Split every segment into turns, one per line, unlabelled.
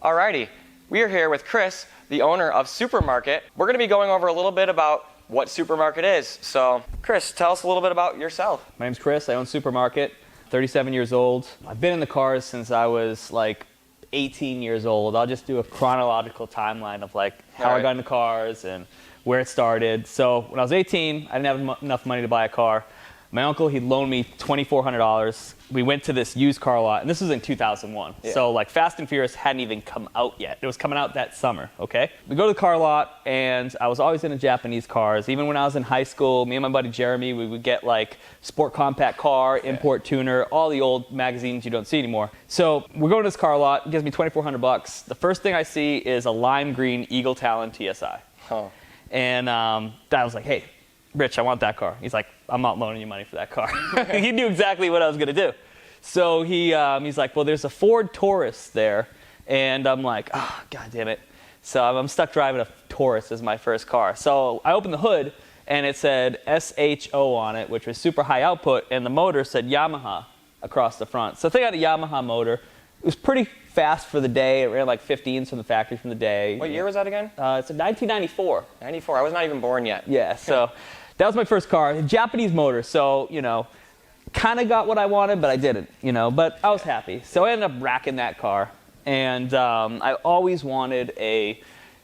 Alrighty, we are here with Chris, the owner of SupraMarket. We're going to be going over a little bit about what SupraMarket is. So, Chris, tell us a little bit about yourself.
My name's Chris. I own SupraMarket. 37 years old. I've been in the cars since I was like 18 years old. I'll just do a chronological timeline of like how I got into cars and where it started. So when I was 18, I didn't have enough money to buy a car. My uncle, he loaned me $2,400. We went to this used car lot, and this was in 2001. Yeah. So like Fast and Furious hadn't even come out yet. It was coming out that summer, okay? We go to the car lot, and I was always into Japanese cars. Even when I was in high school, me and my buddy Jeremy, we would get like Sport Compact Car, Import Tuner, all the old magazines you don't see anymore. So we're going to this car lot, it gives me $2,400. The first thing I see is a lime green Eagle Talon TSI. Oh. And I was like, hey, Rich, I want that car. He's like, I'm not loaning you money for that car. He knew exactly what I was going to do. So he's like, well, there's a Ford Taurus there. And I'm like, oh, God damn it. So I'm stuck driving a Taurus as my first car. So I opened the hood, and it said SHO on it, which was super high output, and the motor said Yamaha across the front. So I think I had a Yamaha motor. It was pretty fast for the day. It ran like 15s from the factory from the day.
What year was that again?
It's a 1994.
94. I was not even born yet.
Yeah, so that was my first car. Japanese motor, so, you know, kind of got what I wanted, but I didn't, you know, but I was happy. So I ended up racking that car, and I always wanted a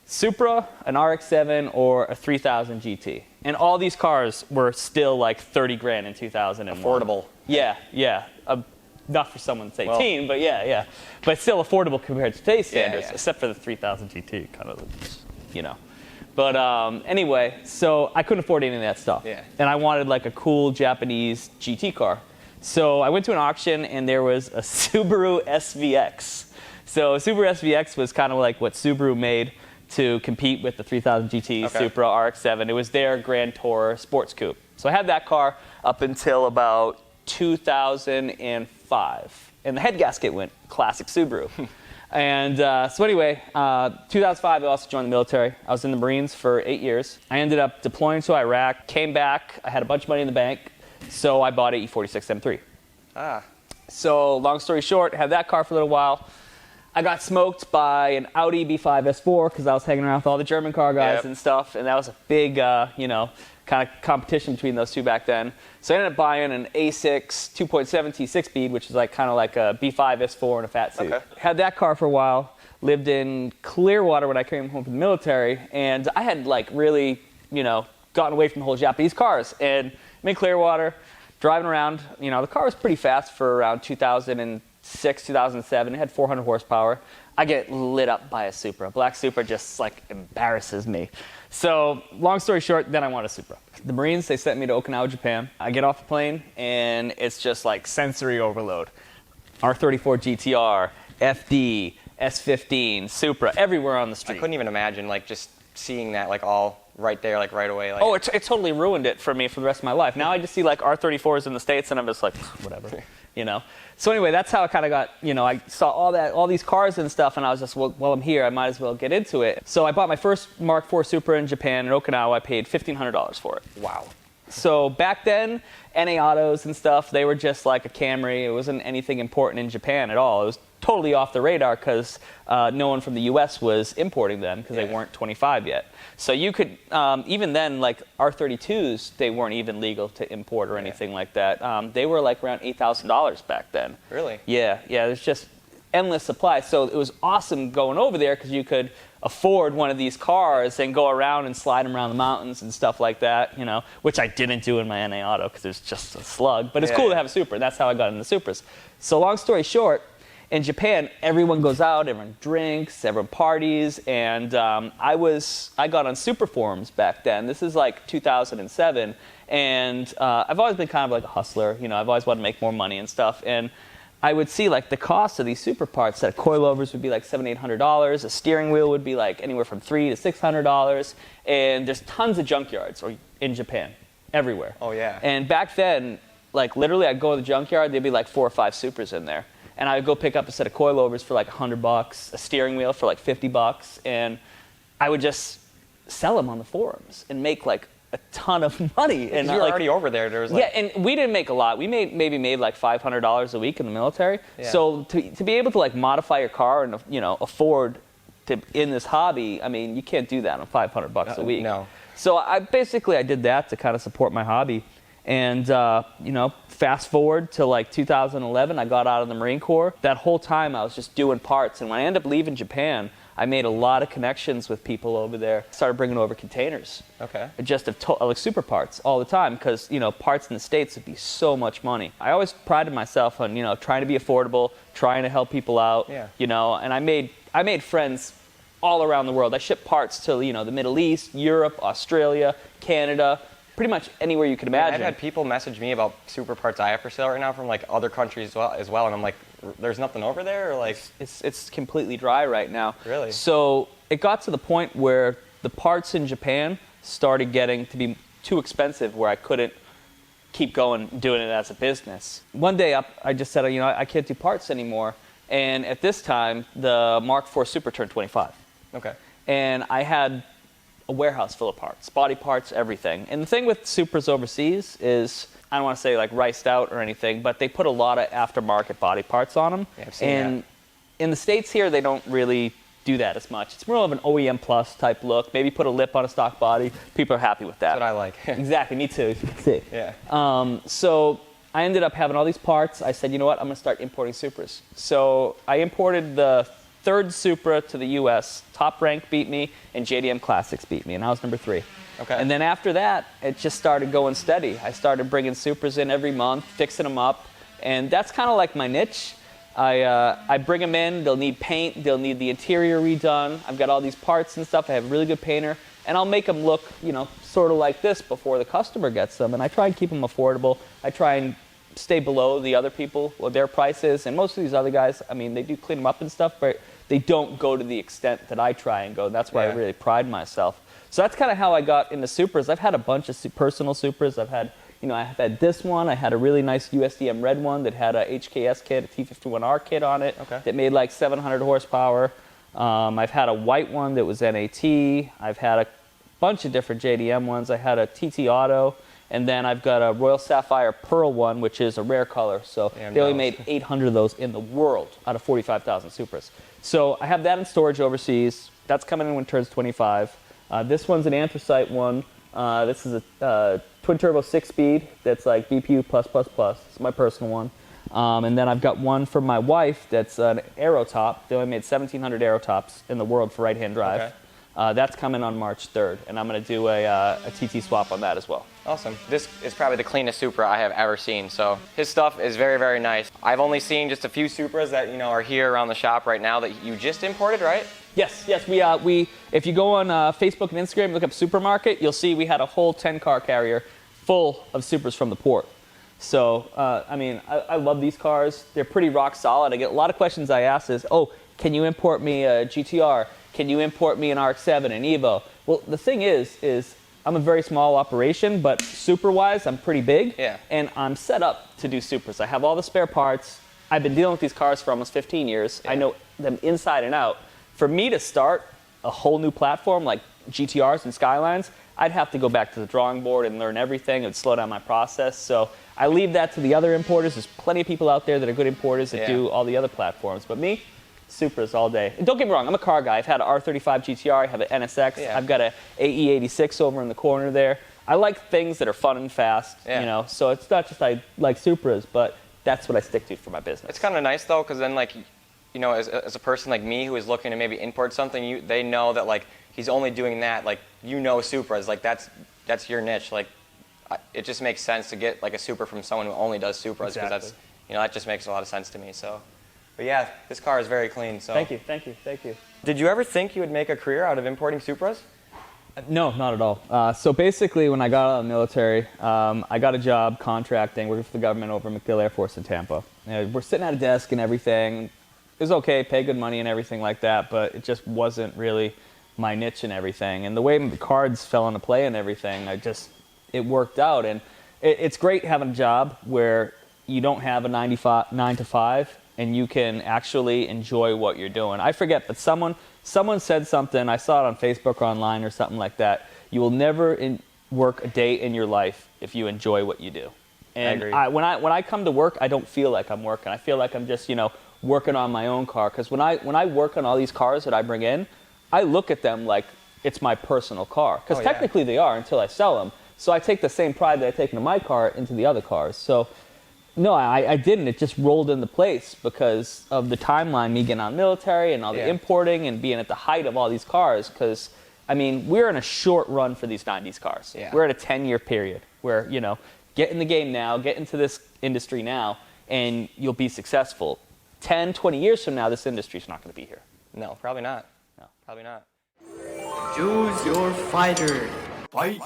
Supra, an RX-7, or a 3000 GT. And all these cars were still like 30 grand in 2001.
Affordable.
Yeah. Not for someone that's 18, but yeah. But still affordable compared to today's standards, except for the 3000 GT, kind of, you know. But anyway, so I couldn't afford any of that stuff. Yeah. And I wanted like a cool Japanese GT car. So I went to an auction, and there was a Subaru SVX. So Subaru SVX was kind of like what Subaru made to compete with the 3000 GT, Supra, RX-7. It was their Grand Tourer sports coupe. So I had that car up until about 2005. And the head gasket went, classic Subaru. And so anyway, 2005, I also joined the military. I was in the Marines for 8 years. I ended up deploying to Iraq, came back. I had a bunch of money in the bank, so I bought an E46 M3. Ah. So long story short, had that car for a little while. I got smoked by an Audi B5 S4 because I was hanging around with all the German car guys and stuff, and that was a big, you know, kind of competition between those two back then. So I ended up buying an A6 2.7T 6-speed, which is like kind of like a B5 S4 in a fat suit. Okay. Had that car for a while, lived in Clearwater when I came home from the military, and I had like really, you know, gotten away from the whole Japanese cars. And I'm in Clearwater, driving around, you know, the car was pretty fast for around 2006, 2007. It had 400 horsepower. I get lit up by a Supra. Black Supra just like embarrasses me. So long story short, then I want a Supra. The Marines, they sent me to Okinawa, Japan. I get off the plane, and it's just like sensory overload. R34 GTR, FD, S15, Supra, everywhere on the street.
I couldn't even imagine like just seeing that like all right there, like right away. Like.
Oh, it totally ruined it for me for the rest of my life. Now I just see like R34s in the States, and I'm just like, whatever, you know. So anyway, that's how I kind of got, you know, I saw all these cars and stuff, and I was just, well, I'm here, I might as well get into it. So I bought my first Mark IV Supra in Japan, in Okinawa. I paid $1,500 for it. Wow. So back then, NA Autos and stuff, they were just like a Camry. It wasn't anything important in Japan at all. It was totally off the radar because no one from the U.S. was importing them because they weren't 25 yet. So you could, even then, like R32s, they weren't even legal to import or anything like that. They were like around $8,000 back then.
Really?
Yeah, there's just endless supply. So it was awesome going over there because you could afford one of these cars and go around and slide them around the mountains and stuff like that, you know, which I didn't do in my NA Auto because it was just a slug. But it's cool to have a Supra, and that's how I got into Supras. So long story short, in Japan, everyone goes out, everyone drinks, everyone parties, and I got on Supra forums back then. This is like 2007, and I've always been kind of like a hustler. You know, I've always wanted to make more money and stuff, and I would see like the cost of these Supra parts. That coilovers would be like $700, $800. A steering wheel would be like anywhere from $300 to $600, and there's tons of junkyards in Japan, everywhere.
Oh yeah.
And back then, like literally, I'd go to the junkyard. There'd be like 4 or 5 Supras in there. And I would go pick up a set of coilovers for like $100, a steering wheel for like $50, and I would just sell them on the forums and make like a ton of money. And
you were already over there. There was
yeah, and we didn't make a lot. We maybe made like $500 a week in the military. Yeah. So to be able to like modify your car and afford to in this hobby, I mean, you can't do that on $500 a week.
No.
So I did that to kind of support my hobby. And, fast forward to like 2011, I got out of the Marine Corps. That whole time I was just doing parts. And when I ended up leaving Japan, I made a lot of connections with people over there. Started bringing over containers.
Okay.
Just of like super parts all the time because, parts in the States would be so much money. I always prided myself on, trying to be affordable, trying to help people out, and I made friends all around the world. I shipped parts to, the Middle East, Europe, Australia, Canada, pretty much anywhere you could imagine.
I've had people message me about super parts I have for sale right now from like other countries as well, and I'm like, there's nothing over there, or like
it's completely dry right now.
Really?
So it got to the point where the parts in Japan started getting to be too expensive, where I couldn't keep going doing it as a business. One day I just said, I can't do parts anymore, and at this time the Mark IV Supra turned 25.
Okay.
And I had a warehouse full of parts, body parts, everything. And the thing with Supras overseas is, I don't want to say like riced out or anything, but they put a lot of aftermarket body parts on them.
Yeah, I've seen
and in the States here, they don't really do that as much. It's more of an OEM plus type look. Maybe put a lip on a stock body. People are happy with that.
That's what I like.
Exactly, me too. See.
Yeah.
So I ended up having all these parts. I said, you know what, I'm going to start importing Supras. So I imported the third Supra to the U.S. Top Rank beat me, and JDM Classics beat me, and I was number 3.
Okay.
And then after that, it just started going steady. I started bringing Supras in every month, fixing them up, and that's kind of like my niche. I bring them in, they'll need paint, they'll need the interior redone. I've got all these parts and stuff. I have a really good painter, and I'll make them look, sort of like this before the customer gets them, and I try and keep them affordable. I try and stay below the other people, what their price is, and most of these other guys, I mean, they do clean them up and stuff, but they don't go to the extent that I try and go. That's why I really pride myself. So that's kind of how I got into Supras. I've had a bunch of personal Supras. I've had, I've had this one. I had a really nice USDM red one that had a HKS kit, a T51R kit on it that made like 700 horsepower. I've had a white one that was NAT. I've had a bunch of different JDM ones. I had a TT Auto. And then I've got a Royal Sapphire Pearl one, which is a rare color. So they only made 800 of those in the world out of 45,000 Supras. So I have that in storage overseas. That's coming in when it turns 25. This one's an anthracite one. This is a twin turbo 6-speed that's like BPU+++. It's my personal one. And then I've got one for my wife that's an aero top. They only made 1,700 aero tops in the world for right-hand drive.
Okay.
That's coming on March 3rd, and I'm going to do a TT swap on that as well.
Awesome. This is probably the cleanest Supra I have ever seen, so his stuff is very, very nice. I've only seen just a few Supras that, are here around the shop right now that you just imported, right?
Yes. We if you go on Facebook and Instagram, look up SupraMarket, you'll see we had a whole 10-car carrier full of Supras from the port. So, I love these cars. They're pretty rock solid. I get a lot of questions I ask is, can you import me a GTR? Can you import me an RX-7, an Evo? Well, the thing is I'm a very small operation, but Supra-wise, I'm pretty big.
Yeah.
And I'm set up to do Supras. I have all the spare parts. I've been dealing with these cars for almost 15 years. Yeah. I know them inside and out. For me to start a whole new platform like GTRs and Skylines, I'd have to go back to the drawing board and learn everything. It would slow down my process. So I leave that to the other importers. There's plenty of people out there that are good importers that do all the other platforms. But me, Supras all day. And don't get me wrong, I'm a car guy. I've had an R35 GTR, I have an NSX, I've got an AE86 over in the corner there. I like things that are fun and fast, so it's not just I like Supras, but that's what I stick to for my business.
It's kind of nice though, because then as a person like me who is looking to maybe import something, they know that like he's only doing that, like Supras, like that's your niche. Like it just makes sense to get like a Supra from someone who only does Supras, because that's that just makes a lot of sense to me. So. But yeah, this car is very clean. So
Thank you.
Did you ever think you would make a career out of importing Supras?
No, not at all. So basically, when I got out of the military, I got a job contracting, working for the government over at MacDill Air Force in Tampa. We're sitting at a desk and everything. It was okay, pay good money and everything like that, but it just wasn't really my niche and everything. And the way the cards fell into play and everything, it worked out. And it's great having a job where you don't have a 9 to 5. And you can actually enjoy what you're doing. I forget, but someone said something, I saw it on Facebook or online or something like that. You will never work a day in your life if you enjoy what you do. And
I agree.
when I come to work, I don't feel like I'm working. I feel like I'm just, working on my own car. Because when I work on all these cars that I bring in, I look at them like it's my personal car. Because technically they are until I sell them. So I take the same pride that I take into my car into the other cars. So no, I didn't. It just rolled into place because of the timeline, me getting on military and all the importing and being at the height of all these cars. Because, we're in a short run for these 90s cars. Yeah. We're at a 10-year period where, get in the game now, get into this industry now, and you'll be successful. 10, 20 years from now, this industry's not going to be here.
No, probably not. No, probably not.
Choose your fighter. Fight.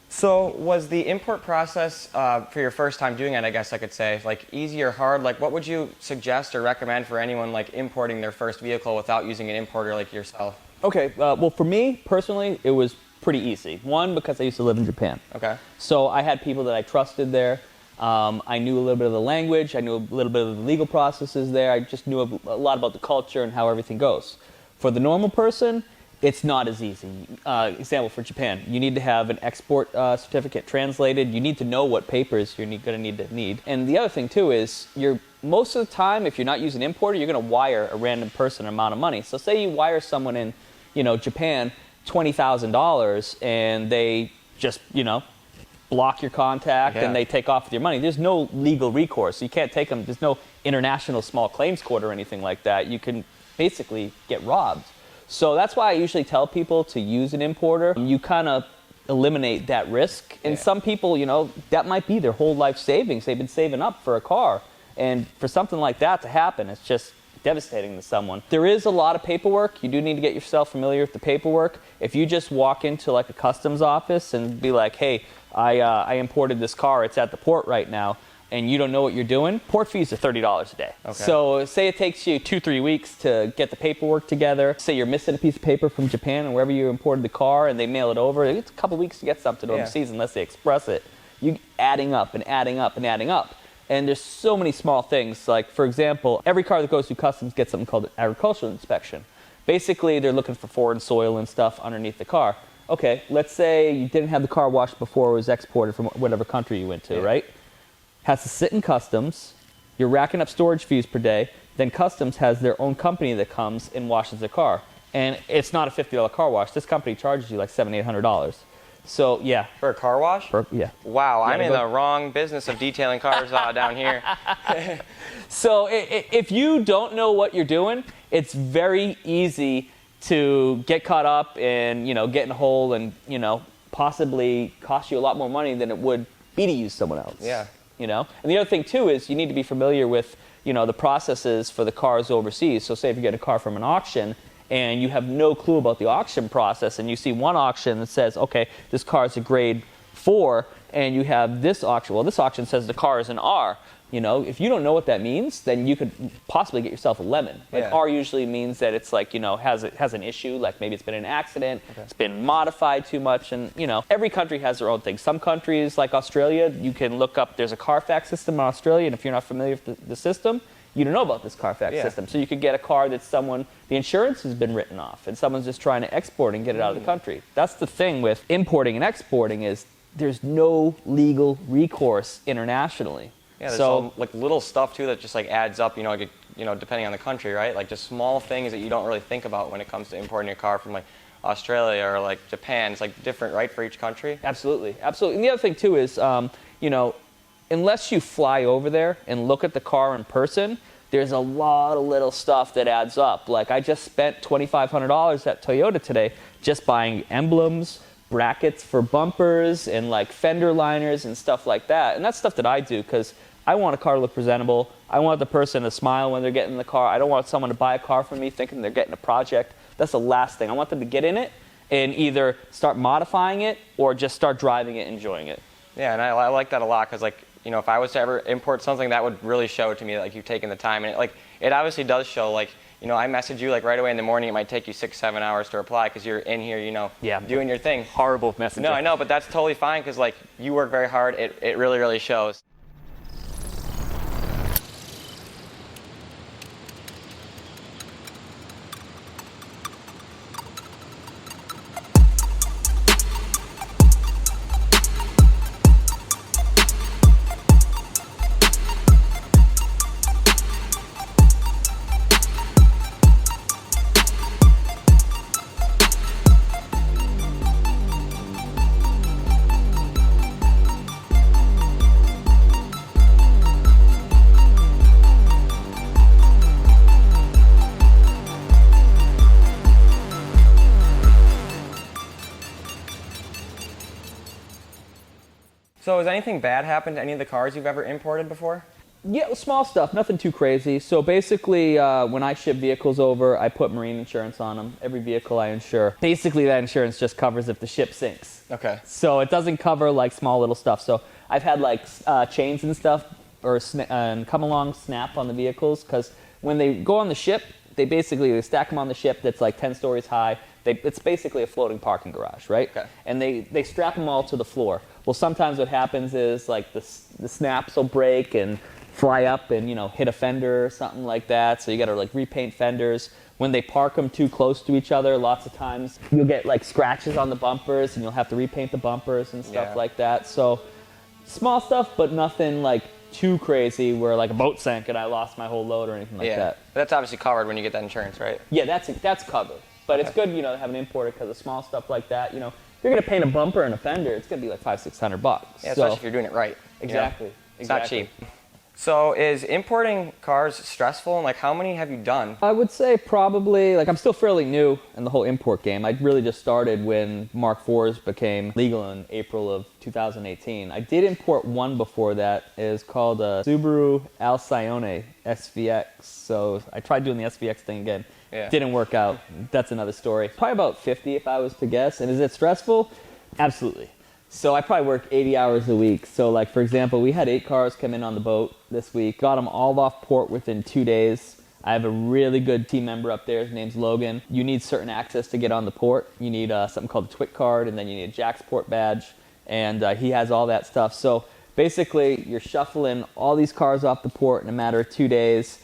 So was the import process for your first time doing it, I guess I could say, like easy or hard? Like what would you suggest or recommend for anyone like importing their first vehicle without using an importer like yourself?
Okay, well for me personally, it was pretty easy. One, because I used to live in Japan.
Okay.
So I had people that I trusted there. I knew a little bit of the language. I knew a little bit of the legal processes there. I just knew a lot about the culture and how everything goes. For the normal person, it's not as easy. Example for Japan, you need to have an export certificate translated. You need to know what papers you're going to need. And the other thing too is, most of the time, if you're not using an importer, you're going to wire a random person an amount of money. So say you wire someone in, Japan, $20,000, and they just, block your contact and they take off with your money. There's no legal recourse. You can't take them. There's no international small claims court or anything like that. You can basically get robbed. So that's why I usually tell people to use an importer. You kind of eliminate that risk. And some people, that might be their whole life savings. They've been saving up for a car. And for something like that to happen, it's just devastating to someone. There is a lot of paperwork. You do need to get yourself familiar with the paperwork. If you just walk into like a customs office and be like, hey, I imported this car, it's at the port right now, and you don't know what you're doing, port fees are $30 a day. Okay. So say it takes you 2-3 weeks to get the paperwork together. Say you're missing a piece of paper from Japan and wherever you imported the car and they mail it over. It's a couple weeks to get something overseas unless they express it. You adding up and adding up and adding up. And there's so many small things. Like, for example, every car that goes through customs gets something called an agricultural inspection. Basically, they're looking for foreign soil and stuff underneath the car. Okay, let's say you didn't have the car washed before it was exported from whatever country you went to, right? Has to sit in customs, you're racking up storage fees per day, then customs has their own company that comes and washes the car. And it's not a $50 car wash. This company charges you like $700, $800. So, yeah.
For a car wash? Wow, I'm in the wrong business of detailing cars down here.
So if you don't know what you're doing, it's very easy to get caught up and, get in a hole and, possibly cost you a lot more money than it would be to use someone else.
Yeah.
And the other thing too is you need to be familiar with, the processes for the cars overseas. So say if you get a car from an auction and you have no clue about the auction process and you see one auction that says, okay, this car is a grade 4, and you have this auction. Well, this auction says the car is an R. You know, if you don't know what that means, then you could possibly get yourself a lemon. Like R usually means that it's like, you know, has an issue, like maybe it's been an accident, it's been modified too much, and you know, every country has their own thing. Some countries, like Australia, you can look up, there's a Carfax system in Australia, and if you're not familiar with the system, you don't know about this Carfax system. So you could get a car that the insurance has been written off, and someone's just trying to export and get it out of the country. That's the thing with importing and exporting is there's no legal recourse internationally.
Yeah, there's all, like little stuff too that just like adds up, you know, like, you know, depending on the country, right? Like just small things that you don't really think about when it comes to importing a car from like Australia or like Japan. It's like different, right, for each country?
Absolutely, absolutely. And the other thing too is, you know, unless you fly over there and look at the car in person, there's a lot of little stuff that adds up. Like I just spent $2,500 at Toyota today just buying emblems, brackets for bumpers, and like fender liners and stuff like that. And that's stuff that I do because I want a car to look presentable. I want the person to smile when they're getting in the car. I don't want someone to buy a car from me thinking they're getting a project. That's the last thing. I want them to get in it and either start modifying it or just start driving it, enjoying it.
Yeah, and I like that a lot because, like, you know, if I was to ever import something, that would really show to me that, like, you've taken the time. And it obviously does show, like, you know, I message you like right away in the morning. It might take you 6-7 hours to reply because you're in here, you know, doing your thing.
Horrible messenger.
No, I know, but that's totally fine because, like, you work very hard. It really, really shows. So has anything bad happened to any of the cars you've ever imported before?
Yeah, small stuff, nothing too crazy. So basically, when I ship vehicles over, I put marine insurance on them. Every vehicle I insure. Basically, that insurance just covers if the ship sinks.
Okay.
So it doesn't cover like small little stuff. So I've had like chains and stuff or come along snap on the vehicles because when they go on the ship, they stack them on the ship that's like 10 stories high. It's basically a floating parking garage, right?
Okay.
And they strap them all to the floor. Well, sometimes what happens is like the snaps will break and fly up and, you know, hit a fender or something like that. So you got to like repaint fenders. When they park them too close to each other, lots of times you'll get like scratches on the bumpers and you'll have to repaint the bumpers and stuff like that. So small stuff, but nothing like too crazy where like a boat sank and I lost my whole load or anything like that.
But that's obviously covered when you get that insurance, right?
Yeah, that's covered. But it's good, you know, to have an importer because of small stuff like that. You know, if you're going to paint a bumper and a fender, it's going to be like $500-600.
Yeah, especially if you're doing it right.
Exactly.
You know? It's not cheap. So is importing cars stressful? And like, how many have you done?
I would say probably, like, I'm still fairly new in the whole import game. I really just started when Mark IVs became legal in April of 2018. I did import one before that. It's called a Subaru Alcione SVX. So I tried doing the SVX thing again.
Yeah.
Didn't work out. That's another story. Probably about 50 if I was to guess. And is it stressful? Absolutely. So I probably work 80 hours a week. So like, for example, we had 8 cars come in on the boat this week. Got them all off port within 2 days. I have a really good team member up there. His name's Logan. You need certain access to get on the port. You need something called a TWIC card, and then you need a JAXPort badge. And he has all that stuff. So basically, you're shuffling all these cars off the port in a matter of 2 days.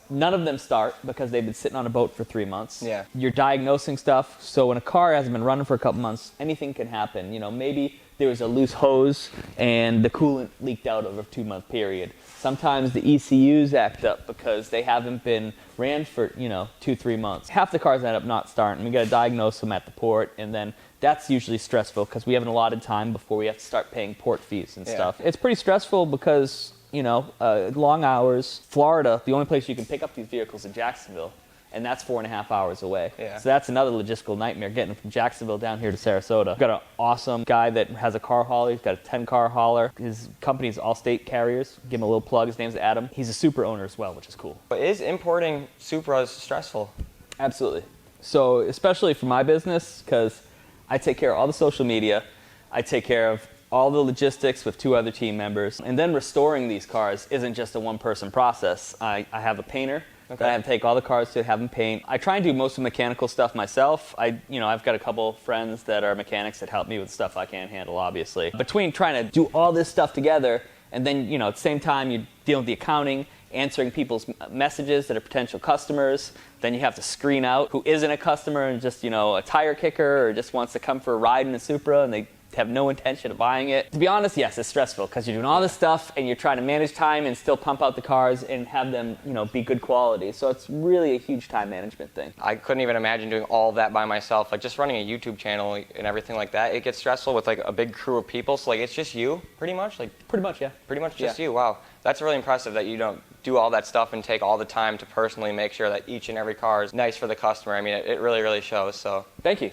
None of them start because they've been sitting on a boat for 3 months.
Yeah.
You're diagnosing stuff. So when a car hasn't been running for a couple months, anything can happen. You know, maybe there was a loose hose and the coolant leaked out over a 2-month period. Sometimes the ECUs act up because they haven't been ran for, 2-3 months. Half the cars end up not starting. We got to diagnose them at the port, and then that's usually stressful because we have an allotted time before we have to start paying port fees and stuff. It's pretty stressful because, long hours. Florida, the only place you can pick up these vehicles is Jacksonville, and that's 4.5 hours away.
Yeah.
So that's another logistical nightmare, getting from Jacksonville down here to Sarasota. We've got an awesome guy that has a car hauler. He's got a 10-car hauler. His company's Allstate Carriers. Give him a little plug. His name's Adam. He's a Supra owner as well, which is cool.
But is importing Supras stressful?
Absolutely. So especially for my business, because I take care of all the social media. I take care of all the logistics with 2 other team members. And then restoring these cars isn't just a one-person process. I have a painter. Okay. I have to take all the cars to have them paint. I try and do most of the mechanical stuff myself. I've got a couple friends that are mechanics that help me with stuff I can't handle, obviously. Between trying to do all this stuff together, and then, at the same time, you're dealing with the accounting, answering people's messages that are potential customers. Then you have to screen out who isn't a customer and just, a tire kicker or just wants to come for a ride in a Supra and they have no intention of buying it. To be honest, yes, it's stressful because you're doing all this stuff and you're trying to manage time and still pump out the cars and have them, be good quality. So it's really a huge time management thing.
I couldn't even imagine doing all of that by myself. Like just running a YouTube channel and everything like that, it gets stressful with like a big crew of people. So like it's just you, pretty much?
Pretty much, yeah.
Pretty much just you. Wow. That's really impressive that you don't do all that stuff and take all the time to personally make sure that each and every car is nice for the customer. I mean, it really, really shows. So
Thank you.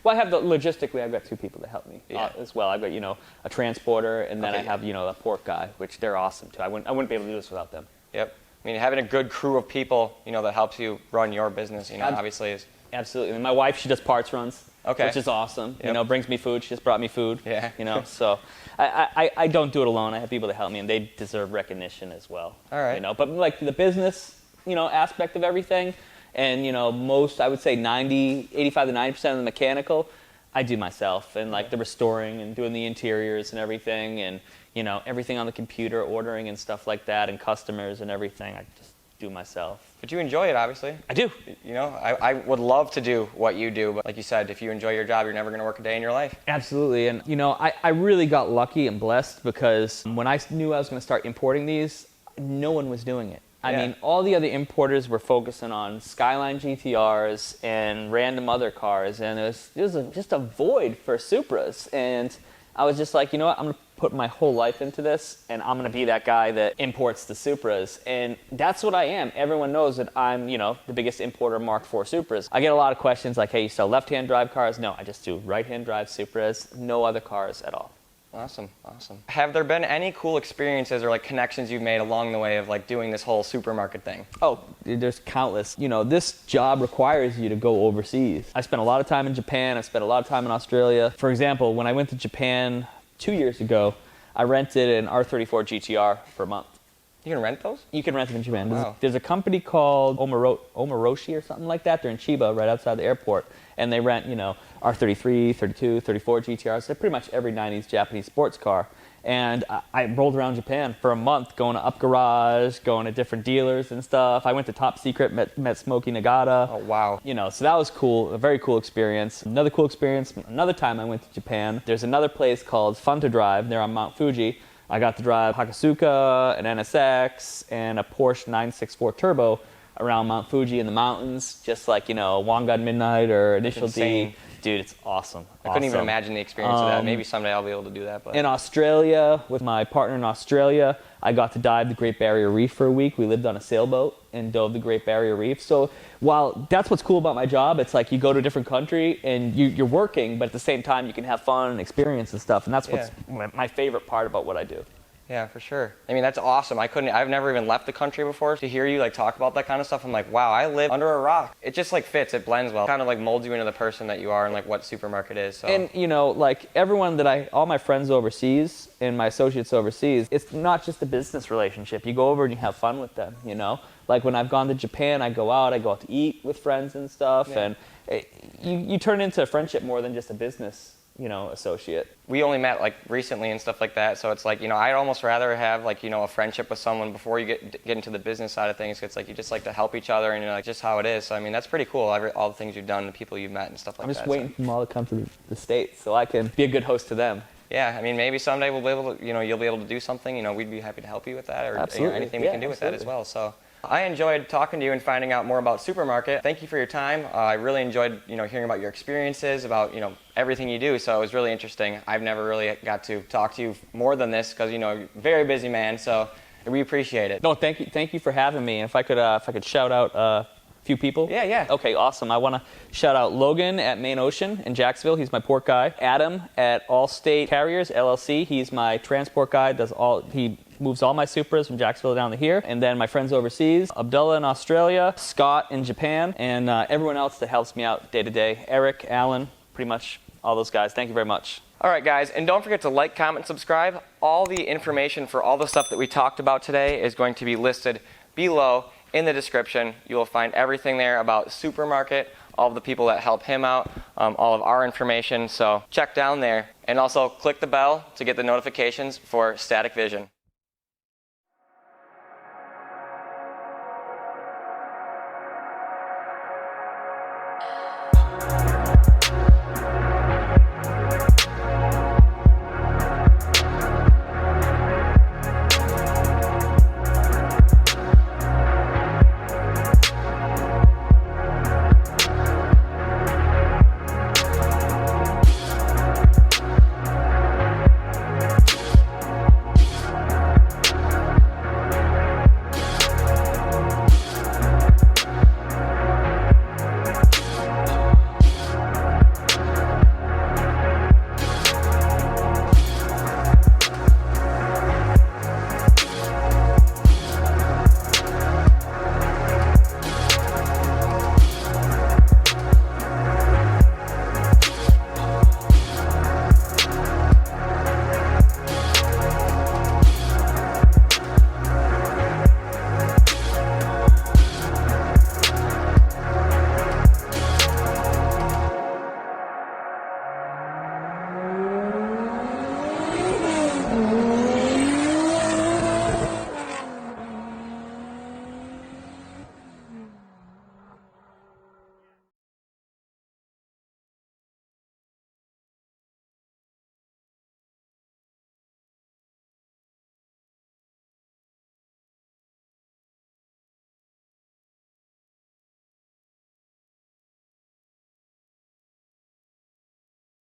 Well, I have logistically, I've got 2 people to help me as well. I've got, a transporter, and then I have, a port guy, which they're awesome too. I wouldn't be able to do this without them.
Yep. I mean, having a good crew of people, that helps you run your business, obviously is.
Absolutely. And my wife, she does parts runs,
okay,
which is awesome.
Yep.
Brings me food. She just brought me food.
Yeah.
So I don't do it alone. I have people to help me, and they deserve recognition as well.
All right.
But like the business, aspect of everything, and most, I would say 85 to 90% of the mechanical, I do myself, and like the restoring and doing the interiors and everything, and everything on the computer, ordering and stuff like that, and customers and everything, I just do myself.
But you enjoy it, obviously.
I do.
I would love to do what you do, but like you said, if you enjoy your job, you're never going to work a day in your life.
Absolutely, and I really got lucky and blessed because when I knew I was going to start importing these, no one was doing it. I mean, all the other importers were focusing on Skyline GTRs and random other cars, and it was just a void for Supras. And I was just like, I'm going to put my whole life into this, and I'm going to be that guy that imports the Supras. And that's what I am. Everyone knows that I'm, the biggest importer of Mark IV Supras. I get a lot of questions like, hey, you sell left-hand drive cars? No, I just do right-hand drive Supras, no other cars at all.
Awesome. Have there been any cool experiences or like connections you've made along the way of like doing this whole SupraMarket thing?
Oh, there's countless. This job requires you to go overseas. I spent a lot of time in Japan. I spent a lot of time in Australia. For example, when I went to Japan 2 years ago, I rented an R34 GTR for a month.
You can rent those?
You can rent them in Japan.
Wow.
There's a company called Omaroshi or something like that. They're in Chiba, right outside the airport. And they rent, R33, 32, 34 GTRs. They're pretty much every 90s Japanese sports car. And I rolled around Japan for a month, going to Up Garage, going to different dealers and stuff. I went to Top Secret, met Smokey Nagata.
Oh, wow.
So that was cool, a very cool experience. Another cool experience, another time I went to Japan, there's another place called Fun to Drive. They're on Mount Fuji. I got to drive Hakosuka, an NSX, and a Porsche 964 Turbo around Mount Fuji in the mountains, just like, Wangan Midnight or Initial D. Dude, it's awesome.
I couldn't even imagine the experience of that. Maybe someday I'll be able to do that. But
in Australia, with my partner in Australia, I got to dive the Great Barrier Reef for a week. We lived on a sailboat and dove the Great Barrier Reef. So while that's what's cool about my job, it's like you go to a different country and you're working, but at the same time you can have fun and experience and stuff. And that's what's my favorite part about what I do.
Yeah, for sure. I mean, that's awesome. I've never even left the country before. To hear you like talk about that kind of stuff, I'm like, wow, I live under a rock. It just like fits, it blends well. Kind of like molds you into the person that you are and like what SupraMarket is. So.
And like everyone all my friends overseas and my associates overseas, it's not just a business relationship. You go over and you have fun with them, Like when I've gone to Japan, I go out to eat with friends and stuff, and you turn into a friendship more than just a business associate.
We only met like recently and stuff like that, so it's like, I'd almost rather have like, a friendship with someone before you get into the business side of things. It's like you just like to help each other and like just how it is. So I mean, that's pretty cool. All the things you've done, the people you've met and stuff like that.
I'm just waiting for them all to come to the States so I can be a good host to them.
Yeah, I mean, maybe someday we'll be able to, you'll be able to do something. We'd be happy to help you with that or anything we can do with that as well. So I enjoyed talking to you and finding out more about SupraMarket. Thank you for your time. I really enjoyed, hearing about your experiences, about, everything you do. So it was really interesting. I've never really got to talk to you more than this because, you're a very busy man. So we appreciate it.
No, thank you for having me. And if I could shout out a few people.
Yeah.
Okay, awesome. I want to shout out Logan at Main Ocean in Jacksonville. He's my port guy. Adam at Allstate Carriers LLC. He's my transport guy. He moves all my Supras from Jacksonville down to here. And then my friends overseas, Abdullah in Australia, Scott in Japan, and everyone else that helps me out day to day. Erik, Alan, pretty much all those guys. Thank you very much.
All right, guys, and don't forget to like, comment, subscribe. All the information for all the stuff that we talked about today is going to be listed below in the description. You will find everything there about SupraMarket, all of the people that help him out, all of our information. So check down there. And also click the bell to get the notifications for Static Vision.